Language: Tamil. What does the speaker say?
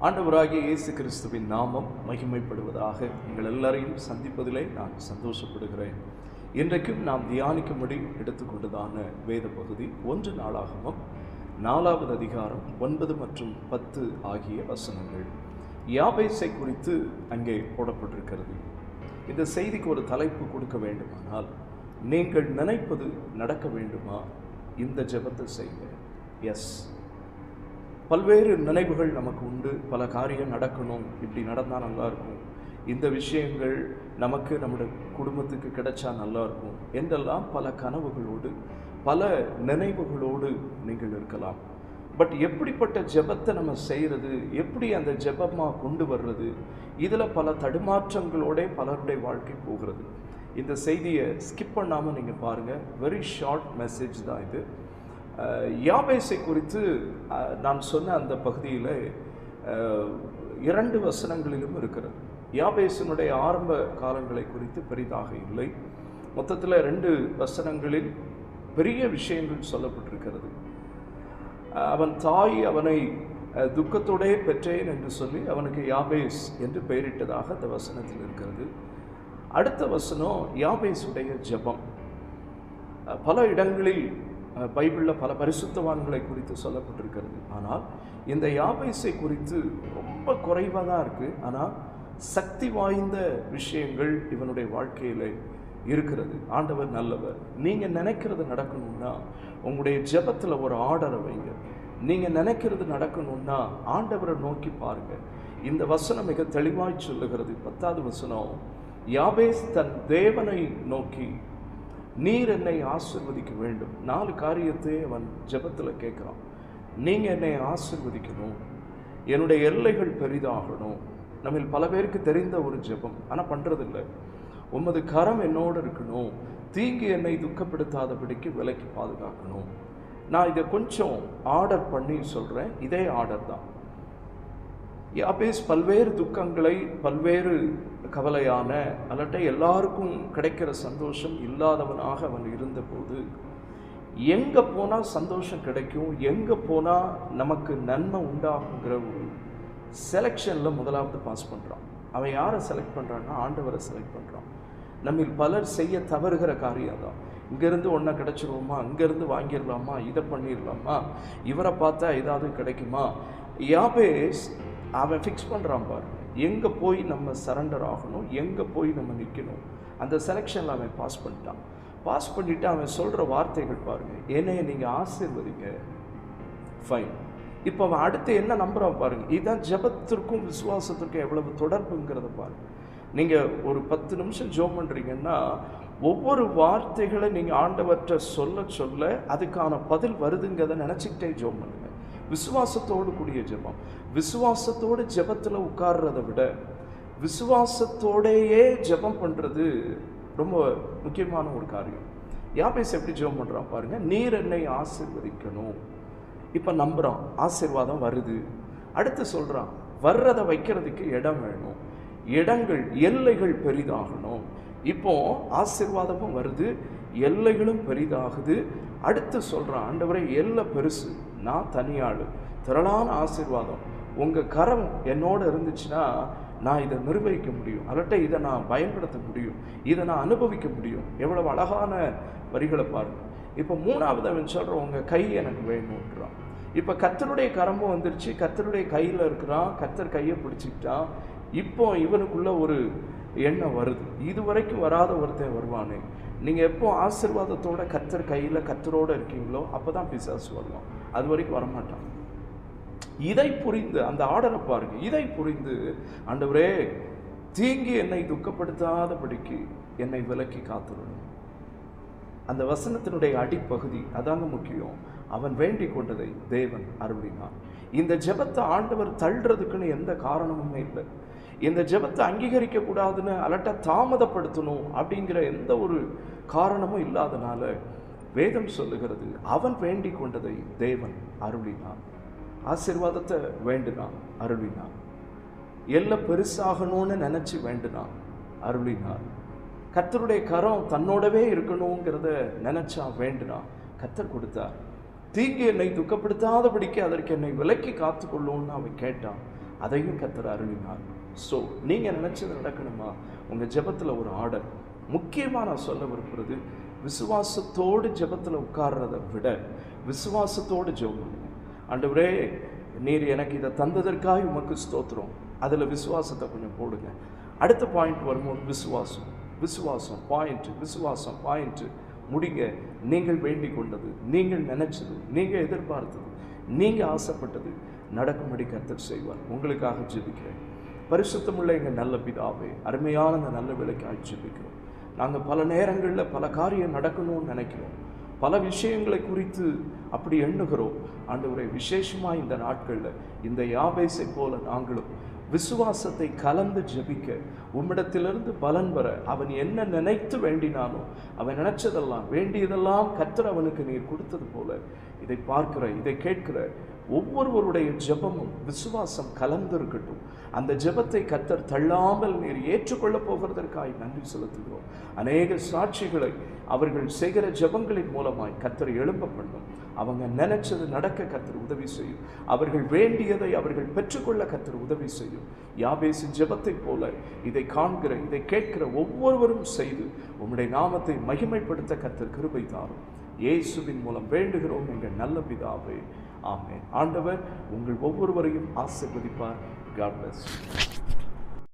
ஆண்டவராகிய இயேசு கிறிஸ்துவின் நாமம் மகிமைப்படுவதாக. உங்கள் எல்லாரையும் சந்திப்பதிலே நான் சந்தோஷப்படுகிறேன். இன்றைக்கும் நாம் தியானிக்கும்படி எடுத்துக்கொண்டதான வேத பகுதி 1 நாளாகமம் 4வது அதிகாரம் 9 மற்றும் 10 ஆகிய வசனங்கள். யாபேசை குறித்து அங்கே போடப்பட்டிருக்கிறது. இந்த செய்திக்கு ஒரு தலைப்பு கொடுக்க வேண்டுமானால், நீங்கள் நினைப்பது நடக்க வேண்டுமா, இந்த ஜெபத்தை செய்யுங்க. எஸ், பல்வேறு நினைவுகள் நமக்கு உண்டு. பல காரியம் நடக்கணும், இப்படி நடந்தால் நல்லாயிருக்கும், இந்த விஷயங்கள் நமக்கு நம்முடைய குடும்பத்துக்கு கிடைச்சா நல்லாயிருக்கும் என்றெல்லாம் பல கனவுகளோடு பல நினைவுகளோடு நீங்கள் இருக்கலாம். பட் எப்படிப்பட்ட ஜெபத்தை நம்ம செய்கிறது, எப்படி அந்த ஜெபமாக கொண்டு வர்றது, இதில் பல தடுமாற்றங்களோட பலருடைய வாழ்க்கை போகிறது. இந்த செய்தியை ஸ்கிப் பண்ணாமல் நீங்கள் பாருங்கள். வெரி ஷார்ட் மெசேஜ் தான் இது. யாபேசை குறித்து நான் சொன்ன அந்த பகுதியில் 2 வசனங்களிலும் இருக்கிறது. யாபேசினுடைய ஆரம்ப காலங்களை குறித்து பெரிதாக இல்லை. மொத்தத்தில் 2 வசனங்களில் பெரிய விஷயங்கள் சொல்லப்பட்டிருக்கிறது. அவன் தாய் அவனை துக்கத்தோடே பெற்றேன் என்று சொல்லி அவனுக்கு யாபேஸ் என்று பெயரிட்டதாக அந்த வசனத்தில் இருக்கிறது. அடுத்த வசனம் யாபேசுடைய ஜெபம். பல இடங்களில் பைபிளில் பல பரிசுத்தவான்களை குறித்து சொல்லப்பட்டிருக்கிறது. ஆனால் இந்த யாபேசை குறித்து ரொம்ப குறைவாக தான் இருக்குது. ஆனால் சக்தி வாய்ந்த விஷயங்கள் இவனுடைய வாழ்க்கையில் இருக்கிறது. ஆண்டவர் நல்லவர். நீங்கள் நினைக்கிறது நடக்கணும்னா உங்களுடைய ஜெபத்தில் ஒரு ஆர்டரை வைங்க. நீங்கள் நினைக்கிறது நடக்கணும்னா ஆண்டவரை நோக்கி பாருங்கள். இந்த வசனம் மிக தெளிவாய் சொல்லுகிறது. 10வது வசனம், யாபேஸ் தன் தேவனை நோக்கி, நீர் என்னை ஆசீர்வதிக்க வேண்டும். 4 காரியத்தை அவன் ஜெபத்தில் கேட்குறான். நீங்கள் என்னை ஆசீர்வதிக்கணும், என்னுடைய எல்லைகள் பெரிதாகணும். நம்ம பல பேருக்கு தெரிந்த ஒரு ஜெபம், ஆனால் பண்ணுறதில்லை. உமது கரம் என்னோடு இருக்கணும், தீங்கு என்னை துக்கப்படுத்தாதபடிக்கு விலக்கி பாதுகாக்கணும். நான் இதை கொஞ்சம் ஆர்டர் பண்ணி சொல்கிறேன். இதே ஆர்டர் தான். யாபேஸ் பல்வேறு துக்கங்களை, பல்வேறு கவலையான அல்லட்டை எல்லாருக்கும் கிடைக்கிற சந்தோஷம் இல்லாதவனாக அவன் இருந்தபோது, எங்கே போனால் சந்தோஷம் கிடைக்கும், எங்கே போனால் நமக்கு நன்மை உண்டாகுங்கிற ஒரு செலெக்ஷனில் முதலாவது பாஸ் பண்ணுறான். அவன் யாரை செலக்ட் பண்ணுறான்னா ஆண்டவரை செலக்ட் பண்ணுறான். நம்ம பலர் செய்ய தவறுகிற காரியம் தான். இங்கேருந்து ஒன்றை கிடச்சிருவோமா, இங்கேருந்து வாங்கிடலாமா, இதை பண்ணிடலாமா, இவரை பார்த்தா ஏதாவது கிடைக்குமா. யாபேஸ் அவன் ஃபிக்ஸ் பண்ணுறான் பாரு, எங்கே போய் நம்ம சரண்டர் ஆகணும், எங்கே போய் நம்ம நிற்கணும். அந்த செலெக்ஷனில் அவன் பாஸ் பண்ணிட்டான். பாஸ் பண்ணிவிட்டு அவன் சொல்கிற வார்த்தைகள் பாருங்கள், என்னையை நீங்கள் ஆசீர்வதிங்க. ஃபைன். இப்போ அவன் அடுத்து என்ன நம்புறான் பாருங்கள். இதுதான் ஜெபத்திற்கும் விசுவாசத்திற்கும் எவ்வளவு தொடர்புங்கிறத பாருங்கள். நீங்கள் ஒரு 10 நிமிஷம் ஜெபம் பண்ணுறீங்கன்னா ஒவ்வொரு வார்த்தைகளை நீங்கள் ஆண்டவற்றை சொல்ல சொல்ல அதுக்கான பதில் வருதுங்கிறத நினச்சிக்கிட்டே ஜெபம் பண்ணுங்க. விசுவாசத்தோடு கூடிய ஜெபம். விசுவாசத்தோடு ஜெபத்தில் உட்கார்றத விட விசுவாசத்தோடையே ஜெபம் பண்ணுறது ரொம்ப முக்கியமான ஒரு காரியம். யாபேஸ் எப்படி ஜெபம் பண்ணுறான் பாருங்கள். நீர் என்னை ஆசீர்வதிக்கணும். இப்போ நம்புகிறான், ஆசீர்வாதம் வருது. அடுத்து சொல்கிறான், வர்றதை வைக்கிறதுக்கு இடம் வேணும், இடங்கள் எல்லைகள் பெரிதாகணும். இப்போ ஆசீர்வாதமும் வருது, எல்லைகளும் பெரிதாகுது. அடுத்து சொல்கிறான், ஆண்டவரே எல்லை பெருசு, நான் தனியாள், திரளான ஆசீர்வாதம், உங்கள் கரம் என்னோடு இருந்துச்சுன்னா நான் இதை நிர்வகிக்க முடியும், அல்லட்ட இதை நான் பயன்படுத்த முடியும், இதை நான் அனுபவிக்க முடியும். எவ்வளவு அழகான வரிகளை பாருங்கள். இப்போ 3வது அவன் சொல்கிற, உங்கள் கை எனக்கு வேணுன்றான். இப்போ கர்த்தருடைய கரமும் வந்துருச்சு, கர்த்தருடைய கையில் இருக்கிறான், கர்த்தர் கையை பிடிச்சிக்கிட்டான். இப்போ இவனுக்குள்ள ஒரு எண்ணம் வருது, இது வரைக்கும் வராத ஒருத்தன் வருவானே. நீங்கள் எப்போ ஆசீர்வாதத்தோட கர்த்தர் கையில் கர்த்தரோடு இருக்கீங்களோ அப்போ தான் பிசாசு வருவான், அது வரைக்கும் வரமாட்டான். இதை புரிந்து அந்த ஆர்டரை பாருங்க. இதை புரிந்து, ஆண்டவரே தீங்கி என்னை துக்கப்படுத்தாதபடிக்கு என்னை விலக்கி காத்துடணும். அந்த வசனத்தினுடைய அடிப்பகுதி அதாங்க முக்கியம். அவன் வேண்டிக் கொண்டதை தேவன் அருளினான். இந்த ஜெபத்தை ஆண்டவர் தள்ளுறதுக்குன்னு எந்த காரணமுமே இல்லை. இந்த ஜெபத்தை அங்கீகரிக்க கூடாதுன்னு அலட்ட தாமதப்படுத்தணும் அப்படிங்கிற எந்த ஒரு காரணமும் இல்லாதனால வேதம் சொல்லுகிறது, அவன் வேண்டிக் கொண்டதை தேவன் அருளினான். ஆசீர்வாதத்தை வேண்டினான், அருளினான். எல்லாம் பெருசாகணும்னு நினச்சி வேண்டினான், அருளினான். கர்த்தருடைய கரம் தன்னோடவே இருக்கணுங்கிறத நினச்சா வேண்டினான், கர்த்தர் கொடுத்தார். தீங்கு என்னை துக்கப்படுத்தாதபடிக்கு அதற்கு என்னை விலக்கி காத்துக்கொள்ளும்னு அவன் கேட்டான். அதையும் கர்த்தர் அருளினார். ஸோ நீங்கள் நினச்சது நடக்கணுமா? உங்கள் ஜெபத்தில் ஒரு ஆர்டர். முக்கியமாக நான் சொல்ல விரும்புகிறது, விசுவாசத்தோடு ஜெபத்தில் உட்கார்றதை விட விசுவாசத்தோடு ஜெபம் பண்ணுங்க. ஆண்டவரே, நீர் எனக்கு இதை தந்ததற்காக உமக்கு ஸ்தோத்திரம். அதில் விசுவாசத்தை கொஞ்சம் போடுங்க. அடுத்த பாயிண்ட் வரும்போது விசுவாசம் விசுவாசம் பாயிண்ட்டு, விசுவாசம் பாயிண்ட்டு முடிங்க. நீங்கள் வேண்டிக் கொண்டது, நீங்கள் நினைச்சது, நீங்கள் எதிர்பார்த்தது, நீங்கள் ஆசைப்பட்டது நடக்கும்படி கர்த்தர் செய்வார். உங்களுக்காக ஜெபிக்கிறேன். பரிசுத்தமுள்ள எங்கள் நல்ல பிதாவே, அருமையான அந்த நல்ல வேலைக்காக ஜெபிக்கிறோம். நாங்கள் பல நேரங்களில் பல காரியம் நடக்கணும்னு நினைக்கிறோம், பல விஷயங்களை குறித்து அப்படி எண்ணுகிறோம். ஆண்டவரே, விசேஷமாக இந்த நாட்களில் இந்த யாபேசை போல நாங்களும் விசுவாசத்தை கலந்து ஜெபிக்க, உம்மிடத்திலிருந்து பலன் வர, அவன் என்ன நினைத்து வேண்டினானோ, அவன் நினைச்சதெல்லாம் வேண்டியதெல்லாம் கர்த்தர் அவனுக்கு நீர் கொடுத்தது போல, இதை பார்க்கிற இதை கேட்கிற ஒவ்வொருவருடைய ஜெபமும் விசுவாசம் கலந்து இருக்கட்டும். அந்த ஜெபத்தை கர்த்தர் தள்ளாமல் நீர் ஏற்றுக்கொள்ளப் போகிறதற்காக நன்றி செலுத்துகிறோம். அநேக சாட்சிகளை அவர்கள் செய்கிற ஜெபங்களின் மூலமாய் கர்த்தர் எழும்ப பண்ணும். அவங்க நினைச்சது நடக்க கர்த்தர் உதவி செய்யும். அவர்கள் வேண்டியதை அவர்கள் பெற்றுக்கொள்ள கர்த்தர் உதவி செய்யும். யாபேசின் ஜெபத்தை போல இதை காண்கிற இதை கேட்கிற ஒவ்வொருவரும் செய்து உம்முடைய நாமத்தை மகிமைப்படுத்த கர்த்தர் கிருபை தாரும். இயேசுவின் மூலம் வேண்டுகிறோம் எங்கள் நல்ல பிதாவே, ஆமென். ஆண்டவர் உங்கள் ஒவ்வொருவரையும் ஆசீர்வதிப்பார். God bless you.